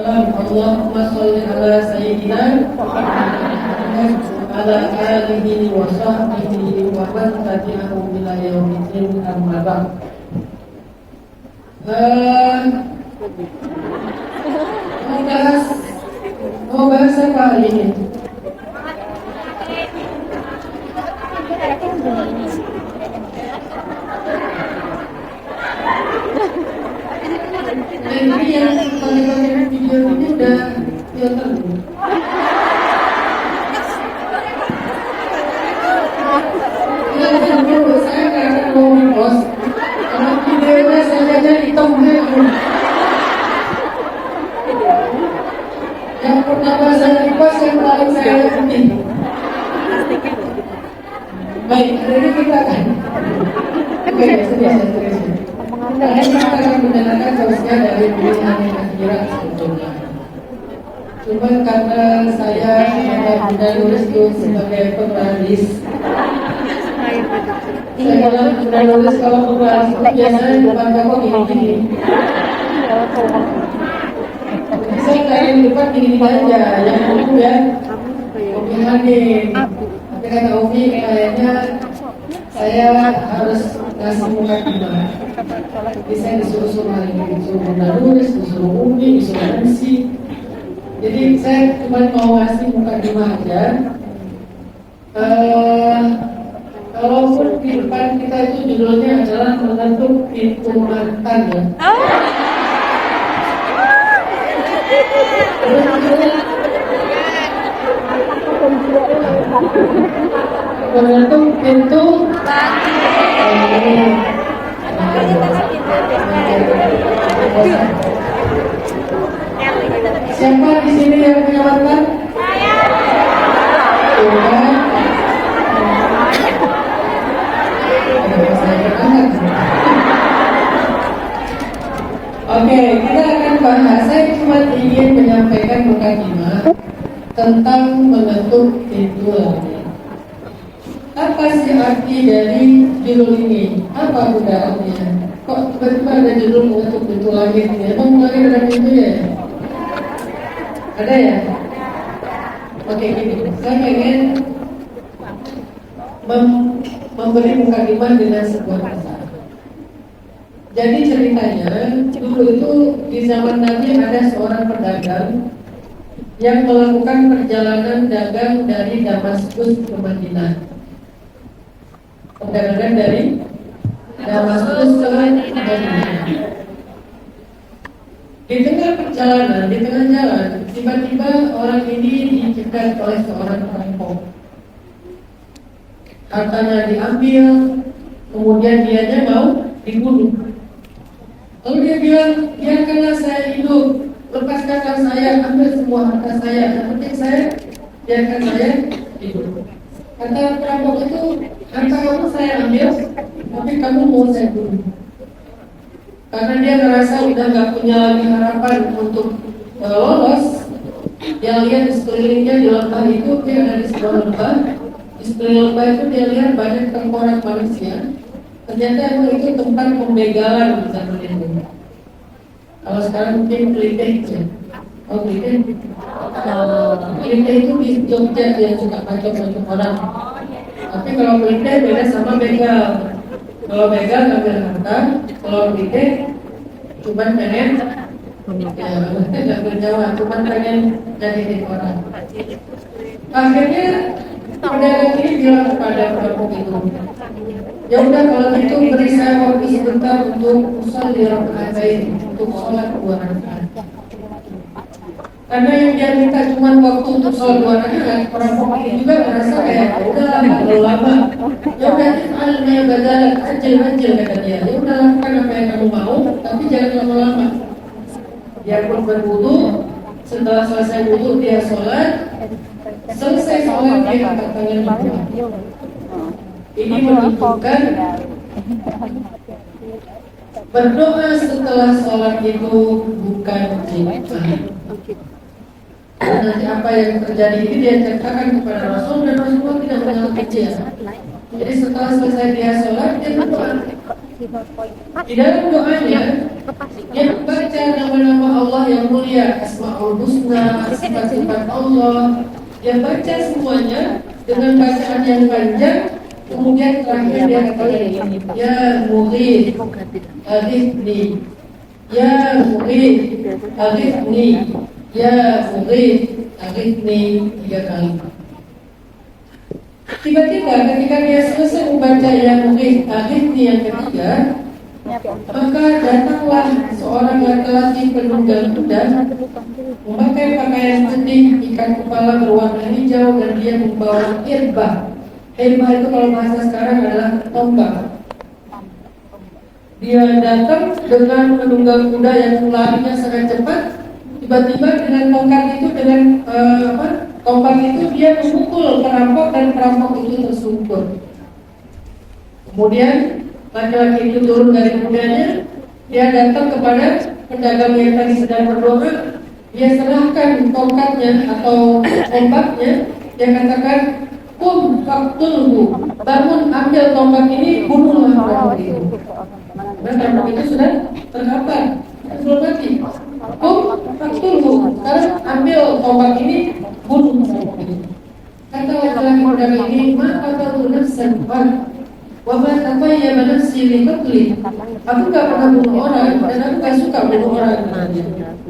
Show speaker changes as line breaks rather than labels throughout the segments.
Allahumma sholli ala sayyidina Muhammad ala alihi wa sahbihi wa man tabi'ahum ila yaumiddin amma ba'd. Mau bahas apa hari ini? Ini yang paling video ini udah filter. Saya nggak akan mau post. Kalau videonya saya aja hitung dulu. Yang pertama saya request, yang paling saya ikutin. Baik, hari ini kita akan. Oke, serius. Karena kita akan mendengarkan jauhnya dari pilihan yang akhirat sebetulnya. Cuma karena saya benar-benar nulis itu sebagai penulis. Saya bilang benar nulis kalau penulis itu biasanya depan kamu gini-gini. Saya kayak di depan gini aja, yang buku ya. Oke Hanim. Tapi kata Ovi kayaknya saya harus ngasih muka gimana. Jadi saya disuruh hari ini, disuruh menulis, disuruh Umi, disuruh Nancy. Jadi saya cuma mau ngasih muka gimana aja. Kalau di depan kita itu judulnya adalah membentuk pintu mantan ya. Membentuk pintu siapa di sini yang punya mantan? Saya. Oke, kita akan bahas. Saya cuma ingin menyampaikan mukadimah tentang membentuk pintu lagi. Apa sih arti dari judul ini? Apa gunaannya? Kok tiba-tiba ada judul membentuk pintu langit? Emang langit ada pintu ya? Ada ya? Oke, gini. Saya pengen memberi mukadimah dengan sebuah kisah. Jadi ceritanya dulu itu di zaman Nabi ada seorang pedagang yang melakukan perjalanan dagang dari Damaskus ke Madinah. Perdagangan dari Damaskus ke Madinah. Di tengah perjalanan, di tengah jalan, tiba-tiba orang ini dicegat oleh seorang perampok. Hartanya diambil, kemudian dianya mau dibunuh. Lalu dia bilang, biarkanlah saya hidup, lepaskanlah saya, ambil semua harta saya, yang penting saya, biarkan saya hidup. Kata perampok itu, harta kamu saya ambil, tapi kamu mau saya bunuh. Karena dia merasa udah gak punya lagi harapan untuk lolos. Dia lihat di sekelilingnya di lembah itu, dia ada di sebuah lembah. Di sekeliling lembah itu dia lihat banyak tengkorak manusia. Ternyata itu tempat pembegalan di zaman itu. Kalau sekarang mungkin kelitih ya. Oh kelitih. Kelitih itu di Jogja dia suka pacok-pacok orang. Tapi kalau kelitih beda sama begal. Kalau begal ngambil harta, kalau kelitih cuman pengen nggak berjawab, cuman pengen nyakitin orang. Akhirnya pedagang ini bilang kepada perampok itu, ya udah kalau gitu beri saya waktu sebentar untuk usaha di Ramadan, untuk sholat 2 rakaat. Karena yang dia minta cuma waktu untuk sholat 2 rakaat, perampok ini juga merasa kayak udah terlalu lama. Ya udah alnya badalah ajil kata dia. Ya udah lakukan apa yang kamu mau, tapi jangan lama-lama. Dia pun berwudu. Setelah selesai wudu dia sholat. Selesai sholat dia angkat tangan berdoa. Ini menunjukkan berdoa setelah sholat itu bukan jihad. Nanti apa yang terjadi ini dia ceritakan kepada Rasul dan Rasulullah tidak menyalahkan dia. Jadi setelah selesai dia sholat dia berdoa. Di dalam doanya Yang baca nama-nama Allah yang mulia, Asmaul Husna, sifat-sifat Allah, yang baca semuanya dengan bacaan yang panjang. Kemudian terakhir dia katakan, ya mughith aghithni, ya mughith aghithni, ya mughith aghithni 3 kali. Tiba-tiba ketika dia selesai membaca ya mughith aghithni yang ketiga, maka datanglah seorang laki-laki penunggang kuda memakai pakaian putih, ikat kepala berwarna hijau, dan dia membawa irbah. Irbah itu kalau bahasa sekarang adalah tombak. Dia datang dengan menunggang kuda yang larinya sangat cepat. Tiba-tiba dengan tongkat itu, dengan tombak itu dia memukul perampok dan perampok itu tersungkur. Kemudian laki-laki itu turun dari kudanya, dia datang kepada pedagang yang tadi sedang berdoa, dia serahkan tongkatnya atau tombaknya, dia katakan, kum faktulhu, bangun ambil tombak ini, bunuhlah perampok itu. Dan perampok itu sudah terkapar, belum mati. Kum faktulhu, sekarang ambil tombak ini, bunuh perampok itu. Kata laki-laki pedagang ini, ma qatalu nafsan wama tafayyaba nafsi li qatli. Aku gak pernah bunuh orang dan aku gak suka bunuh orang.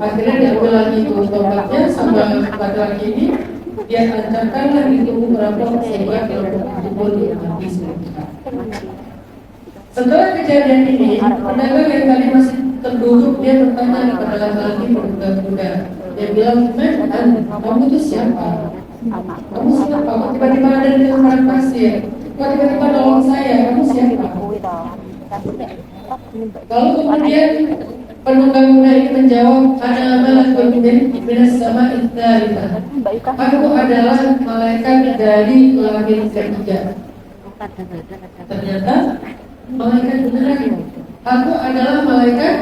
Akhirnya diambil lagi itu tombaknya sama laki-laki ini, dia ancamkanlah itu perampok sehingga perampok itu mati. Setelah kejadian ini, pedagang yang tadi masih terduduk, dia bertanya kepada laki-laki penunggang kuda. Dia bilang, kamu itu siapa? Kamu siapa? Tiba-tiba ada di tempat pasir. Tiba-tiba nolong saya, kamu siapa? Lalu kemudian penunggang kuda ini menjawab, ana malakun minas sama'i tsalitsa. Aku adalah malaikat dari langit ketiga. Ternyata malaikat beneran. Aku adalah malaikat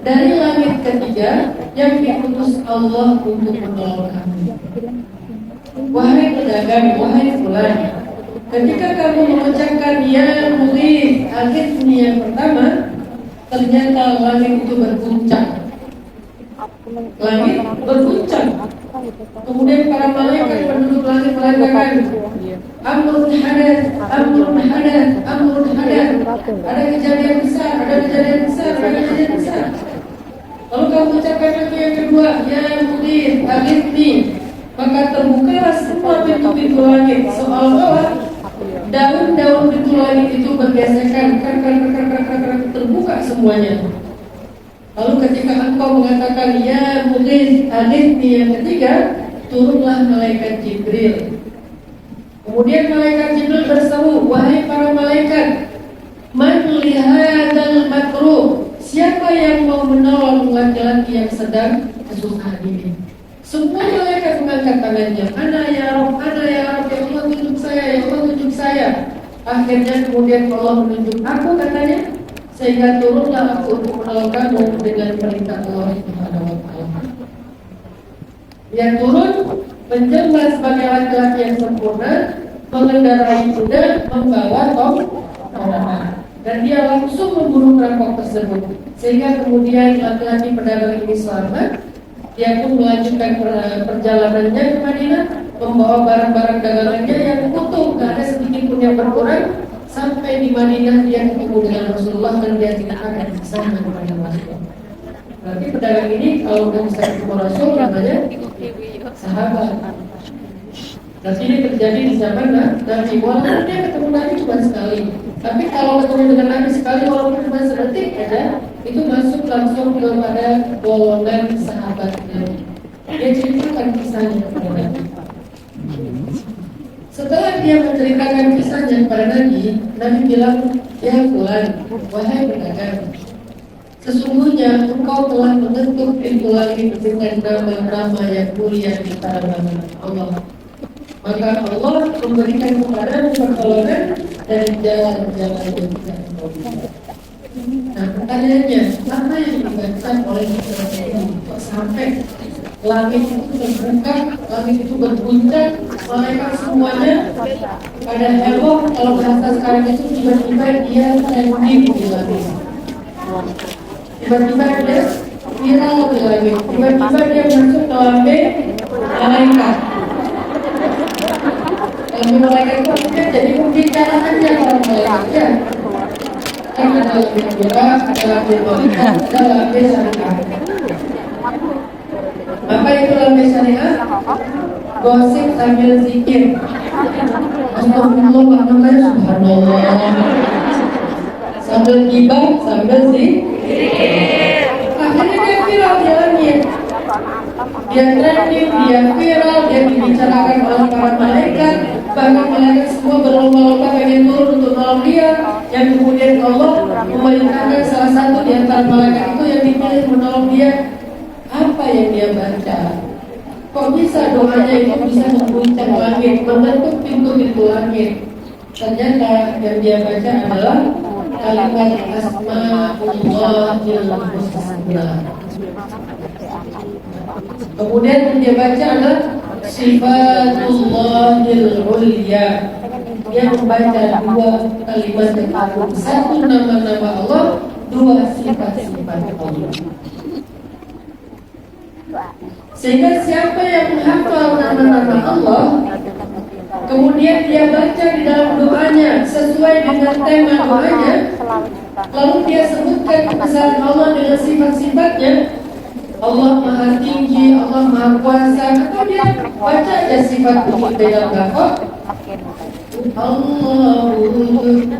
dari langit ketiga yang diutus Allah untuk menolong kamu. Wahai pedagang, wahai fulan, ketika kamu mengucapkan ya mughith aghithni yang pertama, ternyata langit itu berguncang. Langit berguncang. Kemudian para malaikat penduduk langit mengatakan, amrun hadath, amrun hadath, amrun hadath. Ada kejadian besar, ada kejadian besar, ada kejadian besar. Lalu kamu ucapkan lagi yang kedua, ya mughith aghithni. Maka terbukalah semua pintu-pintu langit, seolah-olah daun-daun pintu langit itu bergesekan, terbuka semuanya. Lalu ketika engkau mengatakan ya mughith aghithni yang ketiga, turunlah malaikat Jibril. Kemudian malaikat Jibril berseru, wahai para malaikat, man lihadzal makruh, siapa yang mau menolong laki-laki yang sedang kesusahan ini? Semua malaikat mengangkat tangannya, ana ya Rabb, ya Allah tunjuk saya, ya Allah tunjuk saya. Akhirnya kemudian Allah menunjuk aku, katanya, sehingga turunlah aku untuk menolong kamu dengan perintah Allah Subhanahu wa Ta'ala. Dia turun menjelma sebagai laki-laki yang sempurna, mengendarai kuda, membawa tombak, dan dia langsung membunuh perampok tersebut. Sehingga kemudian laki-laki pedagang ini selamat. Dia pun melanjutkan perjalanannya ke Madinah, membawa barang-barang dagangannya yang utuh, tidak ada sedikit pun yang berkurang. Sampai di Madinah dia ketemu dengan Rasulullah dan dia tidak akan bersama kepada Rasulullah. Berarti pedagang ini kalau sudah bisa ketemu Rasul namanya sahabat. Berarti ini terjadi di zaman Nabi. Walaupun dia ketemu Nabi cuma sekali, tapi kalau ketemu dengan Nabi sekali walaupun cuma sedetik aja, itu masuk langsung kepada golongan sahabat Nabi. Dia ceritakan kisahnya kepada Nabi. Setelah dia menceritakan kisahnya kepada Nabi, Nabi bilang, ya fulan, wahai pedagang, sesungguhnya engkau telah mengetuk pintu langit dengan nama-nama yang mulia di tangan Allah. Maka Allah memberikan kepadamu pertolongan dari jalan-jalan yang tidak terlalu. Nah, pertanyaannya, apa yang dibaca oleh Rasulullah kok sampai langit itu terbuka, langit itu berguncang, malaikat semuanya pada heboh. Kalau bahasa sekarang itu tiba-tiba dia landing di langit. tiba-tiba dia viral lagi, tiba-tiba dia masuk ke lambe malaikat. Lambe malaikat itu artinya jadi pembicaraannya para malaikat ya. Kan ada lambe kira, ada lambe malaikat, ada lambe syariah. Apa itu lambe syariah? Gosip sambil zikir. Astagfirullah, namanya subhanallah. Sambil gibah, sambil zikir. Akhirnya dia viral di langit. Dia trending, dia viral, dia dibicarakan oleh para malaikat. Bahkan malaikat semua berlomba-lomba pengen turun untuk nolong dia. Yang kemudian Allah memerintahkan salah satu di antara malaikat itu yang dipilih menolong dia. Apa yang dia baca? Kok bisa doanya itu bisa mengguncang langit, membentuk pintu-pintu langit? Ternyata yang dia baca adalah kalimat asma'ullahil husna. Kemudian yang dia baca adalah sifatullahil ulya. Dia membaca dua kalimat itu, satu nama-nama Allah, dua sifat-sifat Allah. Sehingga siapa yang menghafal nama-nama Allah, kemudian dia baca di dalam doanya sesuai dengan tema doanya, lalu dia sebutkan kebesaran Allah dengan sifat-sifatnya, Allah Maha Tinggi, Allah Maha Kuasa, atau dia baca aja sifat puji dalam lafaz Allahu ilaha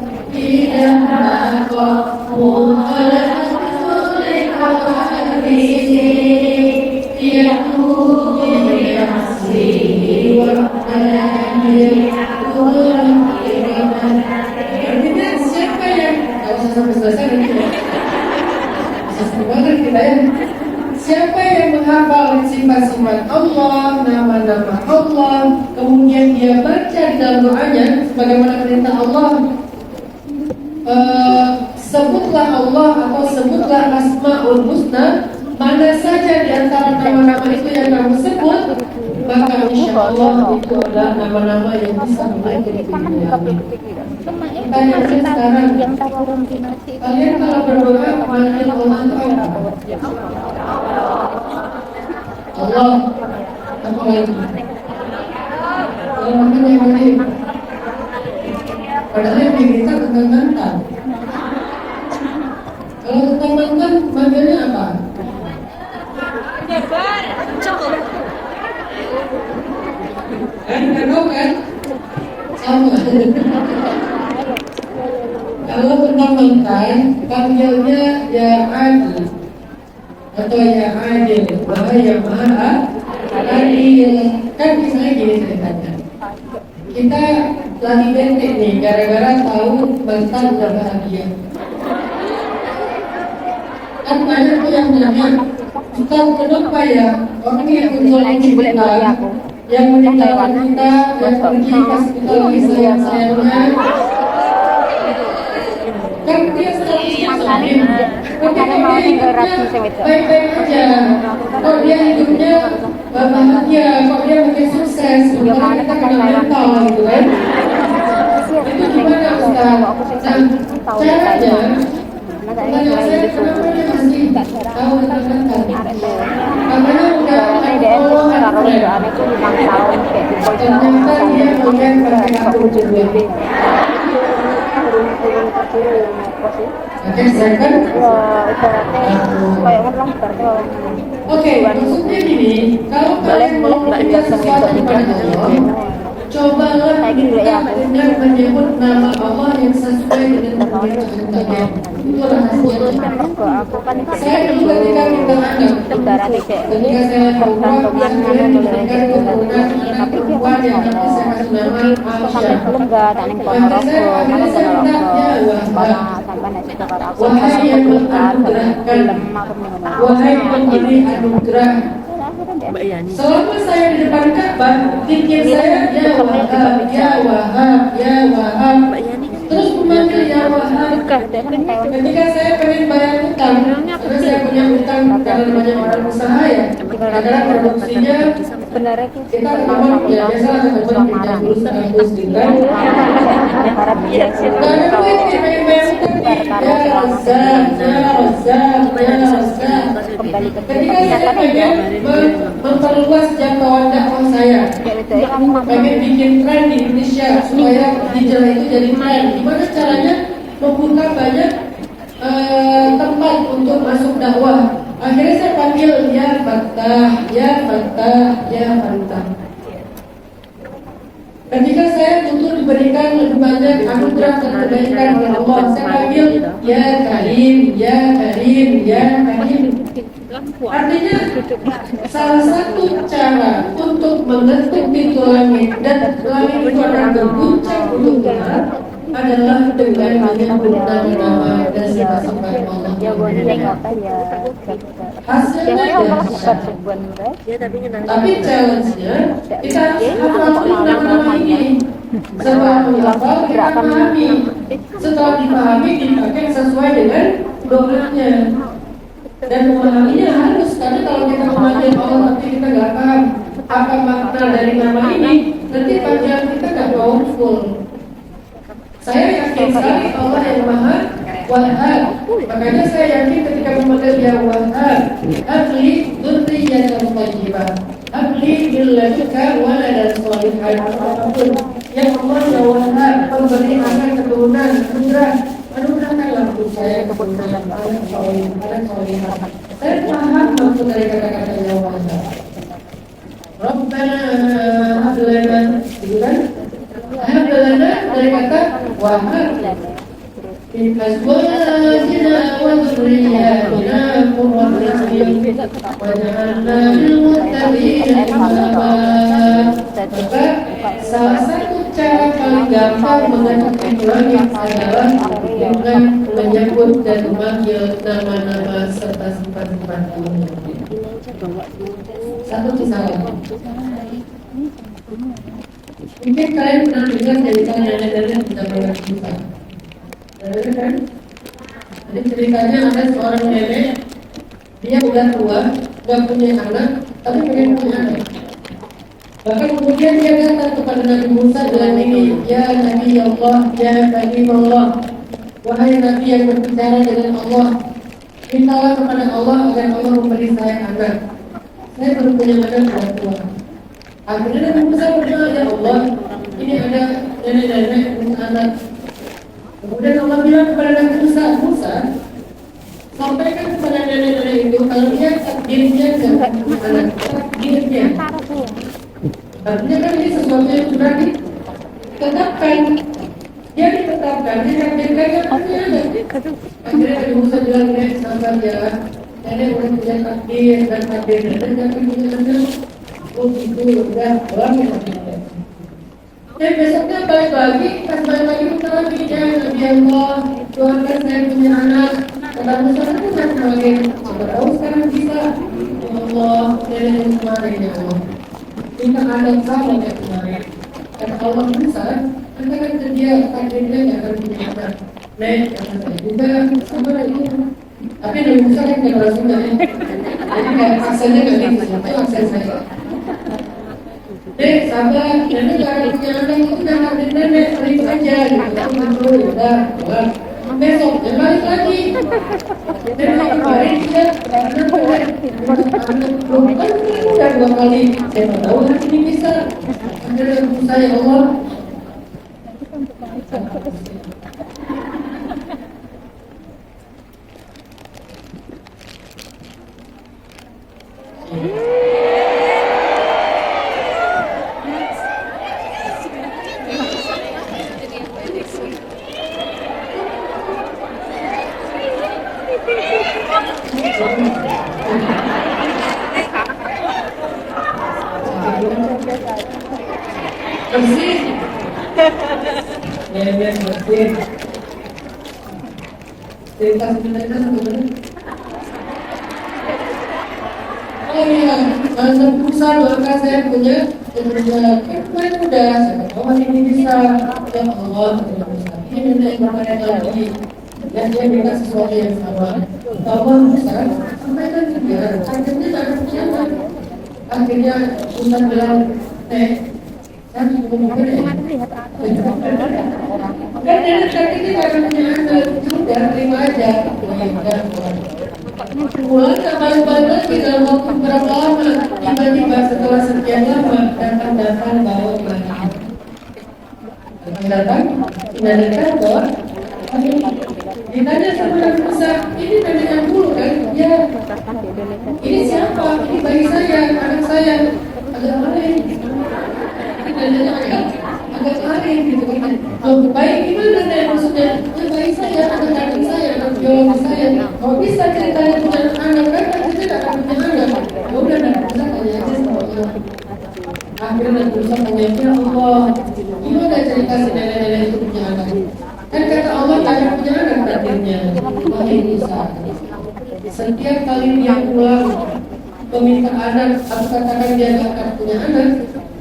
artinya siapa yang kalau sampai selesai siapa yang menghafal sifat-sifat Allah, nama-nama Allah, kemudian dia baca di dalam doanya sebagaimana perintah Allah, sebutlah Allah atau sebutlah Asmaul Husna, mana saja di antara nama-nama itu yang kamu sebut, maka insya Allah itu adalah nama-nama yang bisa menjadi pilihan. Tanya sekarang, kalian kalau berdoa memanggil Allah itu apa? Allah, apa lagi? Kalau namanya yang lain, padahal yang diminta tentang mantan. Kalau tentang mantan, manggilnya apa? Kan tahu kan? Sama. Kalau tentang mantan, panggilnya ya Adi atau ya Adil, ya Maha Adil. Kan misalnya gini ceritanya, kita lagi bete nih gara-gara tahu mantan udah bahagia. Kan banyak tuh yang nanya, Ustaz kenapa ya orang yang menjual kita, yang meninggalkan kita, yang pergi pas kita lagi sayang-sayangnya, kan dia statusnya sohib. Tapi kalau dia hidupnya baik-baik aja, kok dia hidupnya bahagia, kok dia mungkin sukses, sementara kita kena mental gitu kan. Itu gimana Ustaz? Nah, caranya pertanyaan saya, kenapa dia masih tahu tentang mental? Katanya udah Allah ternyata dia melihat mereka juga. Oke, maksudnya gini, kalau kalian mau meminta sesuatu kepada Allah, cobalah minta dengan menyebut nama Allah yang sesuai dengan kebijaksanaan kalian. Itu rahasianya. Saya dulu ketika minta anak, ketika saya umrah, saya diberikan keturunan anak perempuan yang nanti saya kasih nama Aisyah. Akhirnya saya minta ya wahai yang menganugerahkan, wahai pemberi anugerah. Selama saya di depan Ka'bah, pikir saya ya Wahab, ya Wahab, ya Wahab. terus memanggil ya Wahab. Ketika saya pengen bayar utang, karena saya punya utang karena banyak orang usaha ya, karena produksinya kita memang ya biasa teman kita terus terus dengan karena duit pengen bayar utang ya Razak. Ketika saya pengen memperluas jangkauan dakwah saya, pengen bikin tren di Indonesia supaya hijrah itu jadi tren. Gimana caranya membuka banyak tempat untuk masuk dakwah? Akhirnya saya panggil ya Fattah. Ketika saya butuh diberikan lebih banyak anugerah dan kebaikan oleh Allah, saya panggil ya Karim. Artinya salah satu cara untuk mengetuk pintu langit dan langit itu akan berguncang untuk Tuhan adalah dengan menyebut nama dan sifat-sifat Allah. Hasilnya dahsyat. Tapi challenge-nya kita harus hafal nama-nama ini. Setelah menghafal kita pahami. Setelah dipahami dipakai sesuai dengan doanya. Dan memahaminya harus, karena kalau kita memanggil Allah tapi kita nggak paham apa makna dari nama ini, nanti panggilan kita nggak powerful. Saya yakin sekali Allah yang Maha Wahhab. Makanya saya yakin ketika memanggil ya Wahhab, Abli dzurriyyatan thayyibah, Abli bil ladunka waladan shalihan. Yang Allah ya Wahhab, pemberi anak keturunan, anugerahkanlah untuk saya keturunan anak shalihan. Saya paham maksud dari kata-kata ya Wahhab. Rabbana hab lana, gitu kan? Hab lana dari kata Wahhab. Min azwajina wa dzurriyyatina qurrata a'yun waj'alna lil muttaqina imama. Maka salah satu cara paling gampang mengetuk langit adalah dengan menyebut dan memanggil nama-nama serta sifat-sifat Allah. Satu misalnya, mungkin kalian pernah dengar cerita nenek-nenek bisa banyak sifat. Kan? Jadi ceritanya ada seorang nenek, dia udah tua, gak punya anak, tapi pengen punya anak. Bahkan kemudian dia datang kepada Nabi Musa dengan ini, ya Nabi Allah, ya Nabi Allah, wahai Nabi yang berbicara dengan Allah, mintalah kepada Allah agar Allah memberi saya anak. Saya baru punya anak sudah tua. Akhirnya Nabi Musa berdoa, ya Allah, ini ada nenek-nenek punya anak. Kemudian Allah bilang kepada Nabi Musa, sampaikan kepada nenek-nenek itu kalau dia takdirnya jangan punya anak, takdirnya. Artinya kan ini sesuatu yang sudah ditetapkan. Dia ditetapkan, ditakdirkan kan punya anak. Akhirnya Nabi Musa bilang, sabar ya, nenek udah punya takdir dan takdir nenek jangan punya anak. Oh gitu, udah, pulang ya. Dan besoknya balik lagi, pas balik lagi kita lagi ya Nabi Allah, Tuhan kan saya punya anak. Kata Musa itu kan sebagai, coba tahu sekarang bisa. Ya Allah, nenek kemarin ya Allah. Minta anak sama kayak kemarin. Kata Allah Musa, anda kan dia takdirnya nggak akan punya anak. Nek, kata saya juga sama lagi. Tapi Nabi Musa kan nggak berhasil ya. Jadi nggak aksennya nggak gitu, tapi aksen saya. Sabar, nenek gak ada punya anak itu udah takdir nenek, balik aja gitu, udah, besok, ya balik lagi. Nenek kemarin dia, karena anak belum kan udah 2 kali, saya tahu hari ini bisa. Akhirnya saya Allah. Bersih. Ya bersih. Cerita sebenarnya sebenarnya. Oh iya, Nabi Musa maka saya punya kemarin udah saya tahu hari ini bisa. Ya Allah, ini minta yang berbeda lagi, dan dia minta sesuatu yang sama. Allah Ustaz, sampaikan ke dia, akhirnya tak ada pejabat. Akhirnya Ustaz bilang, kan ngomong gede. Kan dari tadi kita akan punya anak, sudah terima aja. Pulang balik lagi dalam waktu berapa lama, tiba-tiba setelah sekian lama datang bawa lagi. Datang dari kantor, ditanya sama Nabi Musa, ini Nabi yang dulu kan? Ya. Ini siapa? Ini bayi saya, anak saya. Agak aneh. Ditanya agak aneh gitu kan? Oh, bayi gimana nih maksudnya? Ya bayi saya, anak saya, anak biologis saya. Kalau bisa ceritanya punya anak kan? Kita tidak akan punya anak. Ya udah Nabi Musa tanya aja sama Allah. Akhirnya Nabi Musa tanya, ya Allah, gimana cerita si nenek-nenek itu punya anak? Kan kata Allah tak ada punya anak takdirnya. Wahai Musa, setiap kali dia pulang meminta anak, aku katakan dia tak akan punya anak.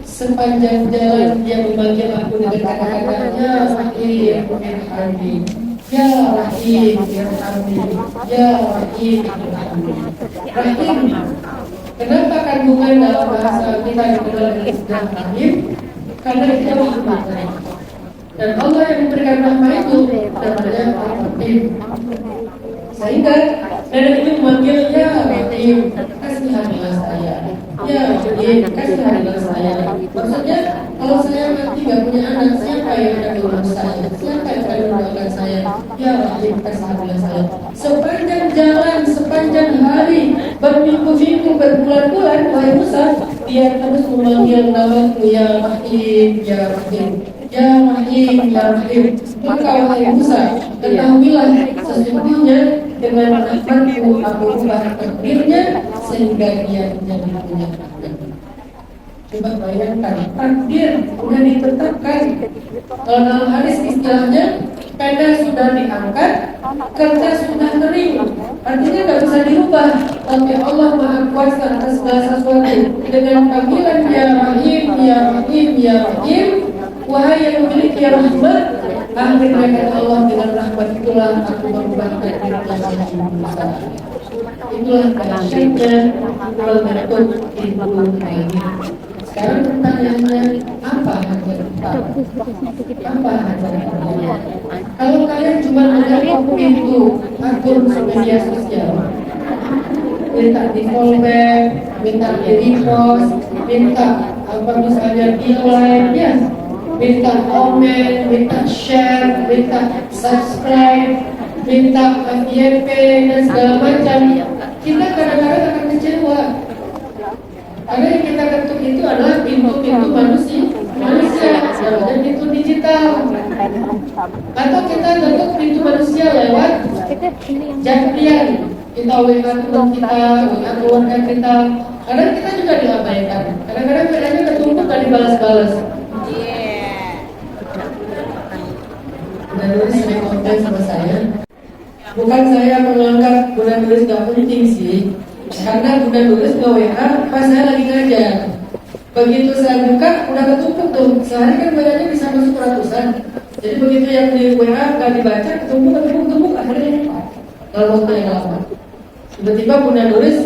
Sepanjang jalan dia memanggil aku dengan kata-kata Ya Rahim, Irhamni, Ya Rahim, Irhamni, Ya Rahim, Irhamni. Rahim, kenapa kandungan dalam bahasa kita dikenal dengan istilah Rahim? Karena itu rahmat. Dan Allah yang memberikan rahmat itu namanya Rahim. Sehingga nenek itu memanggil Ya Rahim, kasihanilah saya. Ya Rahim, kasihanilah saya. Maksudnya kalau saya mati gak punya anak, siapa yang akan mengurus saya? Siapa yang akan mendoakan saya? Ya Rahim, kasihanilah saya. Sepanjang jalan, sepanjang hari, berminggu-minggu, berbulan-bulan, wahai Musa, dia terus memanggil namaku Ya Rahim, Ya Rahim. Ya Rahim, Ya Rahim. Maka wahai Musa, ketahuilah sesungguhnya dengan rahmatku aku ubah takdirnya sehingga dia menjadi punya takdir. Coba bayangkan, takdir sudah ditetapkan. Kalau dalam hadis istilahnya, peda sudah diangkat, kertas sudah kering. Artinya tidak bisa dirubah. Tapi Allah Maha Kuasa atas segala sesuatu. Dengan panggilan Ya Rahim, Ya Rahim, Ya Rahim, wahai yang memiliki rahmat, akhirnya kata Allah dengan rahmat itulah aku merubah takdirnya menjadi Musa. Itulah dahsyatnya bentuk ilmu ini. Sekarang pertanyaannya, apa hajat kita? Apa hajat kita? Kalau kalian cuma menjawab pintu akun media sosial, minta di fallback, minta di repost, minta apa misalnya di like, ya, minta komen, minta share, minta subscribe, minta FYP dan segala macam, kita kadang-kadang akan kecewa. Karena yang kita ketuk itu adalah pintu-pintu manusia, dan pintu digital. Atau kita ketuk pintu manusia lewat jadian. Kita WA teman kita, WA keluarga kita. Kadang kita juga diabaikan. Kadang-kadang bedanya ketemu tak dibalas-balas. Bunda Nulis sering konten sama saya. Bukan saya menganggap Bunda Nulis gak penting sih, karena Bunda Nulis ke WA pas saya lagi ngajar. Begitu saya buka, udah ketumpuk tuh. Sehari kan WA-nya bisa masuk ratusan. Jadi begitu yang di WA gak dibaca, ketumpuk, akhirnya lupa dalam waktu yang lama. Tiba-tiba Bunda Nulis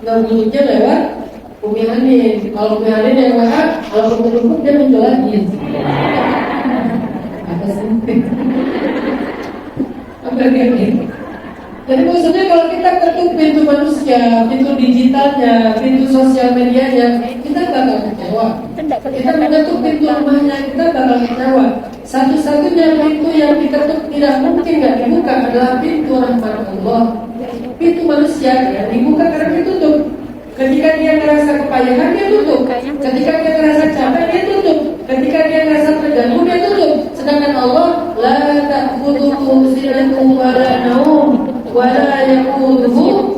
ngebunyinya lewat Umi Hanin. Kalau Umi Hanin yang WA, kalau ketumpuk dia muncul lagi. Apa sih? Apa gitu? Jadi maksudnya kalau kita ketuk pintu manusia, pintu digitalnya, pintu sosial medianya, kita bakal kecewa. Kita mengetuk pintu rumahnya, kita bakal kecewa. Satu-satunya pintu yang diketuk tidak mungkin nggak dibuka adalah pintu rahmat Allah. Pintu manusia ya dibuka karena ditutup. Ketika dia merasa kepayahan dia tutup. Ketika dia merasa capek dia tutup. Ketika dia merasa terganggu dia tutup. Sedangkan Allah la ta'khudhuhu sinatun wa la naum wa la yaquduhu.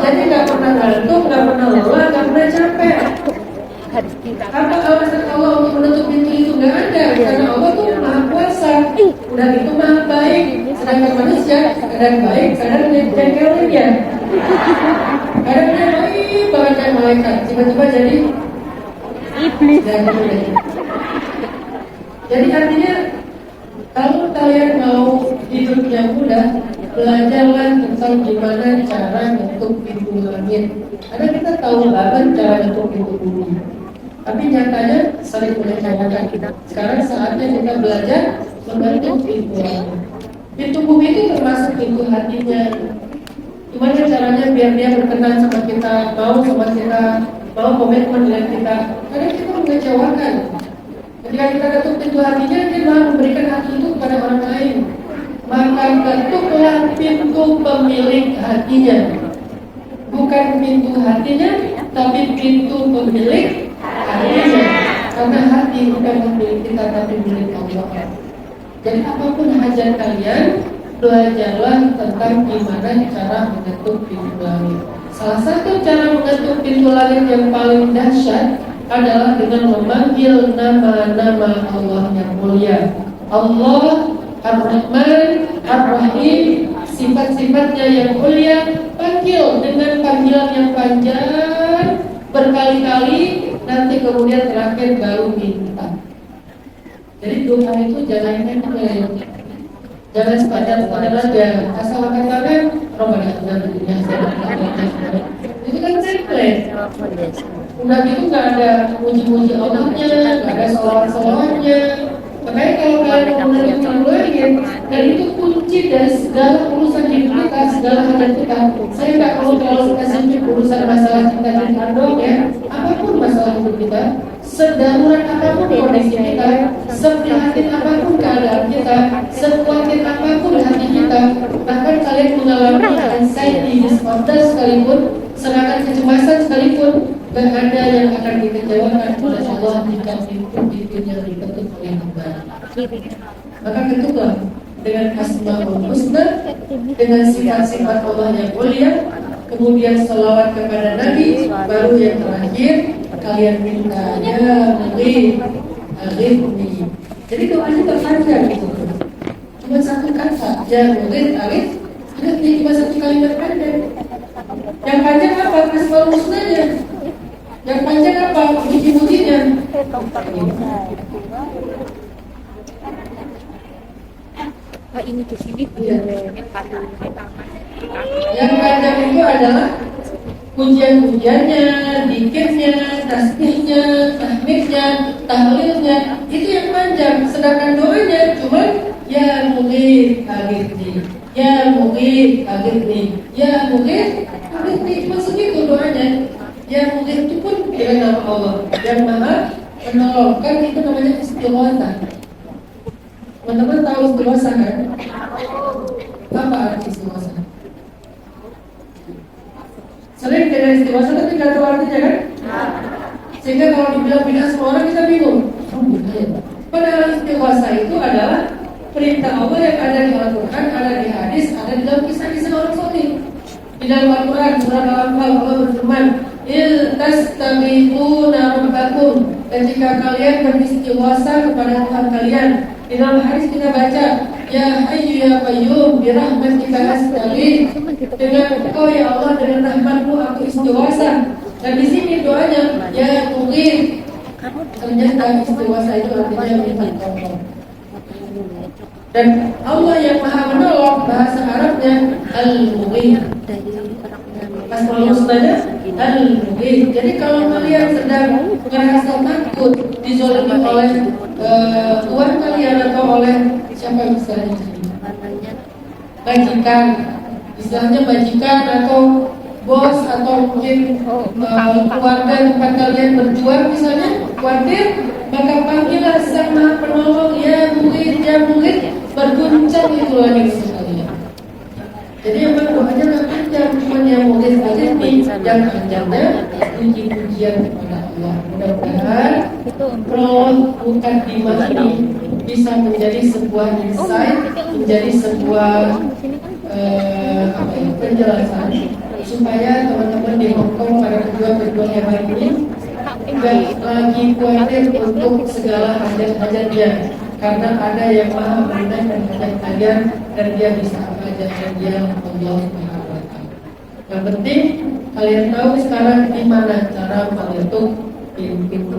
Jadi nggak pernah ngantuk, nggak pernah lelah, nggak pernah capek. Apa alasan Allah untuk menutup pintu itu? Nggak ada. Karena Allah tuh Maha Kuasa. Udah gitu Maha Baik. Sedangkan manusia kadang baik, kadang jengkelnya. Kadang dia baik banget kayak malaikat, tiba-tiba jadi iblis. Jadi artinya Kalau kalian mau hidup yang mudah, belajarlah tentang gimana cara bentuk pintu langit. Karena kita tahu banget cara bentuk pintu bumi, tapi nyatanya saling menyesuaikan. Sekarang saatnya kita belajar membentuk pintu langit. Pintu bumi itu termasuk pintu hatinya. Gimana caranya biar dia berkenan sama kita, mau sama kita, mau komitmen dengan kita. Karena kita mengecewakan. Ketika kita ketuk pintu hatinya, dia malah memberikan hati itu kepada orang lain. Maka ketuklah pintu pemilik hatinya. Bukan pintu hatinya, tapi pintu pemilik hatinya. Karena hati bukan milik kita, tapi milik Allah. Jadi apapun hajat kalian, belajarlah tentang gimana cara mengetuk pintu langit. Salah satu cara mengetuk pintu langit yang paling dahsyat adalah dengan memanggil nama-nama Allah yang mulia. Allah Ar-Rahman, Ar-Rahim, sifat-sifatnya yang mulia, panggil dengan panggilan yang panjang berkali-kali, nanti kemudian terakhir baru minta. Jadi doa itu jangan enteng, jangan sepadan-sepadan aja, asal katakan Rabbana atina fid dunya hasanah. Itu kan template. Udah gitu nggak ada muji-muji Allahnya, nggak ada salawat-salawatnya. Makanya kalau kalian mau menerima langit, dan itu kunci dari segala urusan hidup kita, segala hajat kita. Saya nggak perlu terlalu spesifik urusan masalah cinta-cinta doang ya. Apapun masalah hidup kita, sedarurat apapun kondisi kita, seprihatin apapun keadaan kita, sekuatin apapun hati kita, bahkan kalian mengalami anxiety disorder sekalipun, serangan kecemasan sekalipun, gak ada yang akan dikecewakan oleh Allah jika pintu-pintunya diketuk oleh hamba. Maka ketuklah dengan Asmaul Husna, dengan sifat-sifat Allah yang mulia, kemudian salawat kepada Nabi, baru yang terakhir kalian minta ya Nabi, Alif. Jadi doanya terpanjang gitu. Cuma satu kata, ya Nabi, Alif. Ada cuma satu kalimat pendek. Yang panjang apa? Asmaul Husnanya. Yang panjang apa? Puji-pujinya.
Ini di sini
yang panjang itu adalah pujian-pujiannya, dikirnya, tasbihnya, tahmidnya, tahlilnya, itu yang panjang. Sedangkan doanya cuma ya Mughith aghithni, ya Mughith aghithni, ya Mughith aghithni, cuma segitu doanya. Ya Mughith itu pun dengan nama Allah yang Maha Menolong. Kan itu namanya istighotsah. Teman-teman tahu istighotsah kan? Apa arti istighotsah? Sering dengan istighotsah tapi nggak tahu artinya kan? Sehingga kalau dibilang bid'ah semua orang kita bingung. Padahal istighotsah itu adalah perintah Allah yang ada di Al-Quran, ada di hadis, ada di dalam kisah-kisah orang saleh. Di dalam Al-Quran surah Al-Anfal Allah berfirman, "Il tastaghithuna rabbakum." Ketika kalian beristighotsah kepada Tuhan kalian. Di dalam hadis kita baca, "Ya Hayyu ya Qayyum bi rahmatika astaghits." Dengan Engkau ya Allah, dengan rahmat-Mu aku istighotsah. Dan di sini doanya, "Ya Mughith." Ternyata istighotsah itu artinya minta tolong. Dan Allah yang Maha Menolong, bahasa Arabnya Al-Mughith. Asmaul Husnanya Al-Mughith. Jadi kalau kalian sedang merasa takut dizolimi oleh tuan kalian atau oleh siapa misalnya, majikan, istilahnya majikan atau bos atau mungkin keluarga tempat kalian berjuang misalnya, khawatir, maka panggillah Sang Maha Penolong, ya Mughith, ya Mughith, berguncang itu lagi sekalian. Jadi emang doanya nggak panjang, cuma yang Mughith aja nih, yang panjangnya puji-pujian kepada Allah. Mudah-mudahan bukan dimana bisa menjadi sebuah insight, menjadi sebuah penjelasan supaya teman-teman di Hongkong para pejuang-pejuang yang lain ini nggak lagi khawatir untuk segala hajat-hajatnya, karena ada yang Maha menunaikan hajat-hajat dan dia bisa hajat dia Allah Subhanahu wa Ta'ala. Yang penting kalian tahu sekarang gimana cara mengetuk pintu.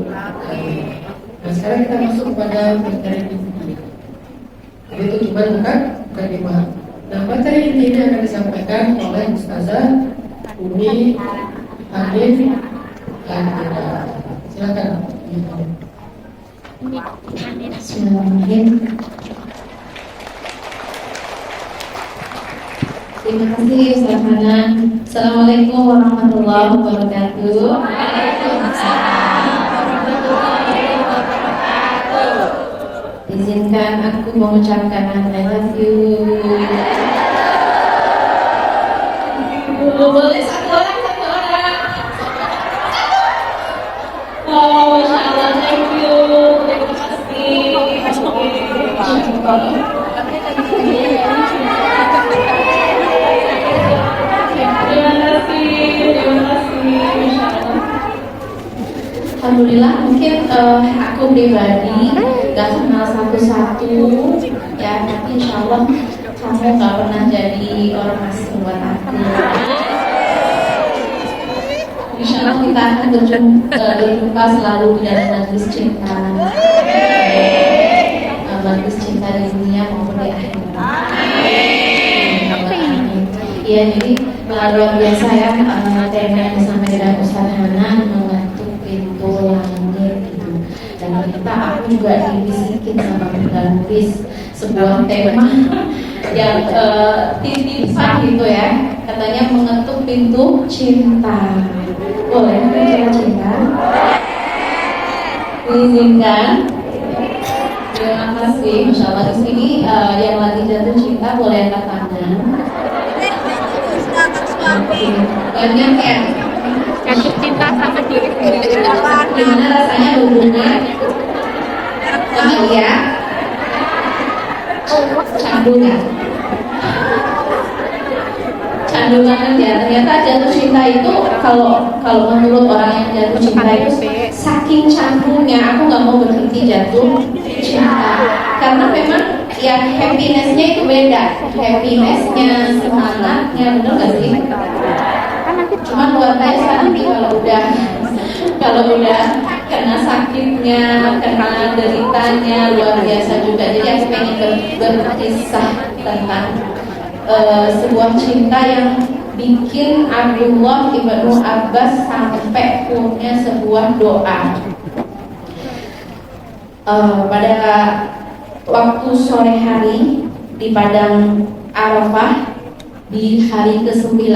Nah sekarang kita masuk pada materi ini. Itu cuma bukan lima. Nah, materi inti ini akan disampaikan oleh Ustazah Umi Hanif dan silakan.
Bismillahirrahmanirrahim. Terima kasih Ustaz Hanan. Assalamualaikum warahmatullahi wabarakatuh. Izinkan aku mengucapkan I love you. Boleh satu orang. Oh, Masya Allah, thank you. Terima kasih. Alhamdulillah, mungkin aku pribadi gak kenal satu-satu ya, tapi insya Allah kamu gak pernah jadi orang asing buat aku. Insya Allah kita akan berjumpa selalu di dalam majelis cinta, majelis cinta di dunia maupun di akhirat. Iya, jadi luar biasa ya tema yang disampaikan Ustaz Hanan mengetuk pintu langit gitu. Dan kita aku juga dibisikin sama penulis sebuah tema yang titipan gitu ya, katanya mengetuk pintu cinta. Boleh bicara cinta? Diizinkan? Terima kasih. Masya Allah, di sini yang lagi jatuh cinta boleh angkat tangan. Banyak ya.
Jatuh cinta sama diri sendiri.
Gimana rasanya hubungan sama dia? Candungan. Candungan ya. Ternyata jatuh cinta itu kalau menurut orang yang jatuh cinta itu saking candungnya, aku nggak mau berhenti jatuh cinta karena memang ya happinessnya itu beda, happinessnya, semangatnya, bener nggak sih? Cuma buat saya sekarang nih kalau udah kena sakitnya, kena deritanya luar biasa juga. Jadi aku pengen berkisah tentang sebuah cinta yang bikin Abdullah ibnu Abbas sampai punya sebuah doa. Pada waktu sore hari di padang Arafah di hari ke-9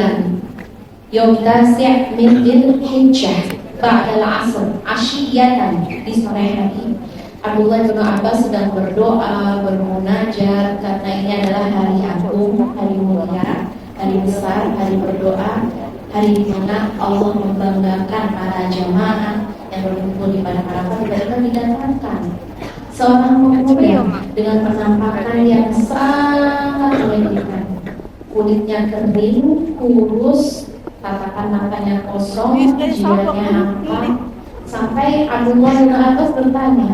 Yom Tasi' min Dzulhijjah ba'dal 'asr asyiyatan, di sore hari Abdullah bin Abbas sedang berdoa, bermunajat karena ini adalah hari agung, hari mulia, hari besar, hari berdoa, hari di mana Allah membanggakan para jamaah yang berkumpul di padang Arafah. Mereka didatangkan seorang pemuda dengan penampakan yang sangat menyedihkan, kulitnya kering, kurus, tatapan matanya kosong, jidatnya nampak. Sampai Abdullah bin Abbas bertanya,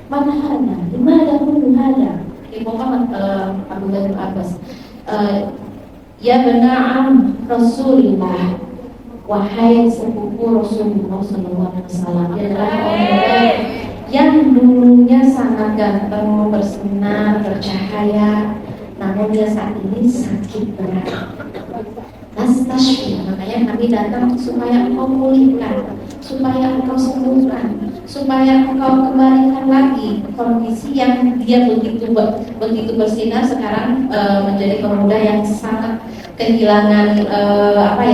Manhana, di mana kullu hada? Ibu Muhammad Abdullah bin Abbas, ya bena'am Rasulullah, wahai sepupu Rasulullah sallallahu alaihi wasallam. Dia adalah orang yang dulunya sangat ganteng, bersinar, bercahaya, namun dia saat ini sakit berat. Nastashfi, makanya kami datang supaya engkau pulihkan, supaya engkau sembuhkan, supaya engkau kembalikan lagi kondisi yang dia begitu bersinar sekarang menjadi pemuda yang sangat kehilangan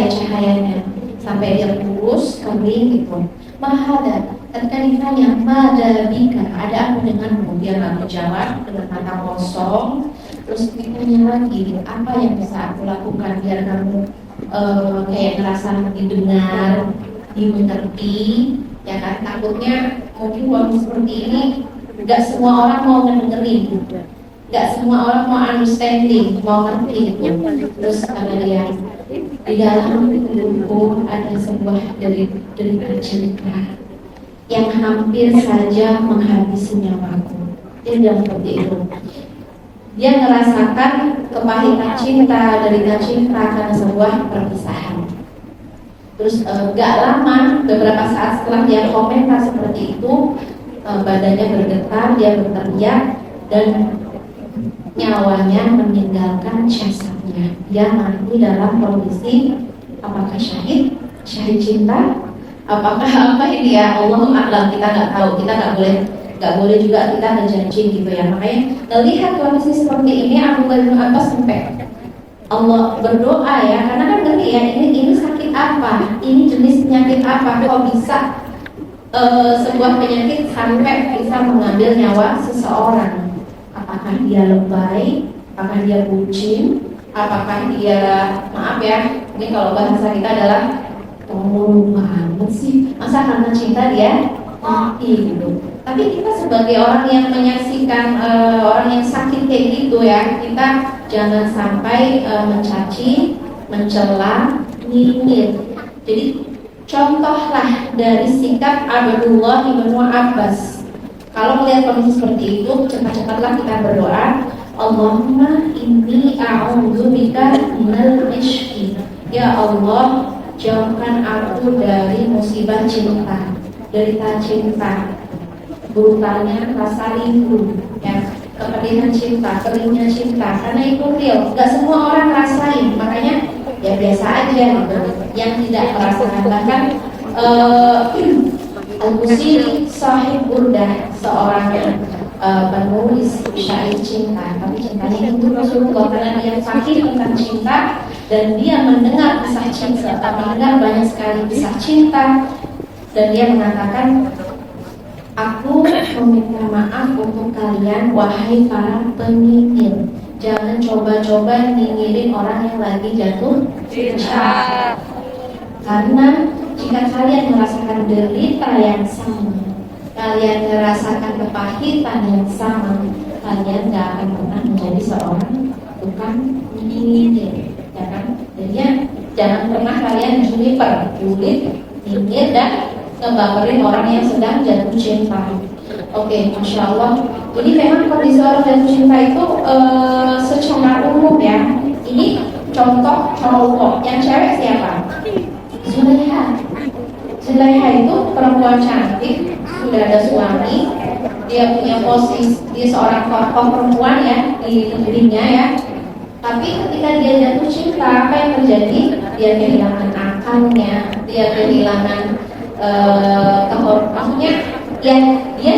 cahayanya, sampai dia kurus, kering gitu. Mahada, ketika ditanya mada bika, ada apa denganmu? Dia nggak menjawab, dengan mata kosong. Terus ditanya lagi, apa yang bisa aku lakukan biar kamu kayak ngerasa didengar, dimengerti, ya kan? Takutnya mungkin waktu seperti ini nggak semua orang mau ngedengerin, nggak semua orang mau understanding, mau ngerti gitu. Terus kata dia, di dalam tubuhku ada sebuah derita cerita yang hampir saja menghabisi nyawaku. Dia bilang seperti itu. Dia merasakan kepahitan cinta, derita cinta karena sebuah perpisahan. Terus gak lama, beberapa saat setelah dia komentar seperti itu, badannya bergetar, dia berteriak, dan nyawanya meninggalkan jasadnya. Dia mati dalam kondisi apakah syahid cinta, apakah apa ini ya, Allah a'lam, kita nggak tahu, kita nggak boleh juga kita ngejudge gitu ya. Makanya melihat kondisi seperti ini, Abdullah bin Abbas sampai Allah berdoa ya, karena kan ngerti ya, ini sakit apa, ini jenis penyakit apa, kok bisa sebuah penyakit sampai bisa mengambil nyawa seseorang. Apakah dia lebay, apakah dia bucin, apakah dia, maaf ya, ini kalau bahasa kita adalah tolong banget sih, masa karena cinta dia mati gitu. Tapi kita sebagai orang yang menyaksikan orang yang sakit kayak gitu ya, kita jangan sampai mencaci, mencela, nyinyir. Jadi contohlah dari sikap Abdullah bin Abbas. Kalau melihat kondisi seperti itu, cepat-cepatlah kita berdoa, Allahumma inni a'udzubika minal ishqi. Ya Allah, jauhkan aku dari musibah cinta, derita cinta, brutalnya rasa rindu, ya, kepedihan cinta, keringnya cinta, karena itu real, gak semua orang rasain, makanya ya biasa aja gitu. Yang tidak merasakan, bahkan Al-Busiri sahib Burdah, seorang penulis syair cinta, tapi cintanya itu Rasulullah, karena dia sakit tentang cinta dan dia mendengar kisah cinta, mendengar banyak sekali kisah cinta, dan dia mengatakan, aku meminta maaf untuk kalian wahai para penyinyir, jangan coba-coba nyinyirin orang yang lagi jatuh cinta, karena jika kalian merasakan derita yang sama, kalian merasakan kepahitan yang sama, kalian gak akan pernah menjadi seorang tukang nyinyir, ya kan? Jadi jangan pernah kalian julid, nyinyir dan ngebaperin orang yang sedang jatuh cinta. Oke, Masya Allah. Jadi memang kondisi orang jatuh cinta itu secara umum ya. Ini contoh cowok, yang cewek siapa? Zulaiha itu perempuan cantik, sudah ada suami, dia punya posisi, dia seorang tokoh perempuan ya di negerinya ya. Tapi ketika dia jatuh cinta, apa yang terjadi? Dia kehilangan akalnya, dia kehilangan maksudnya ya, dia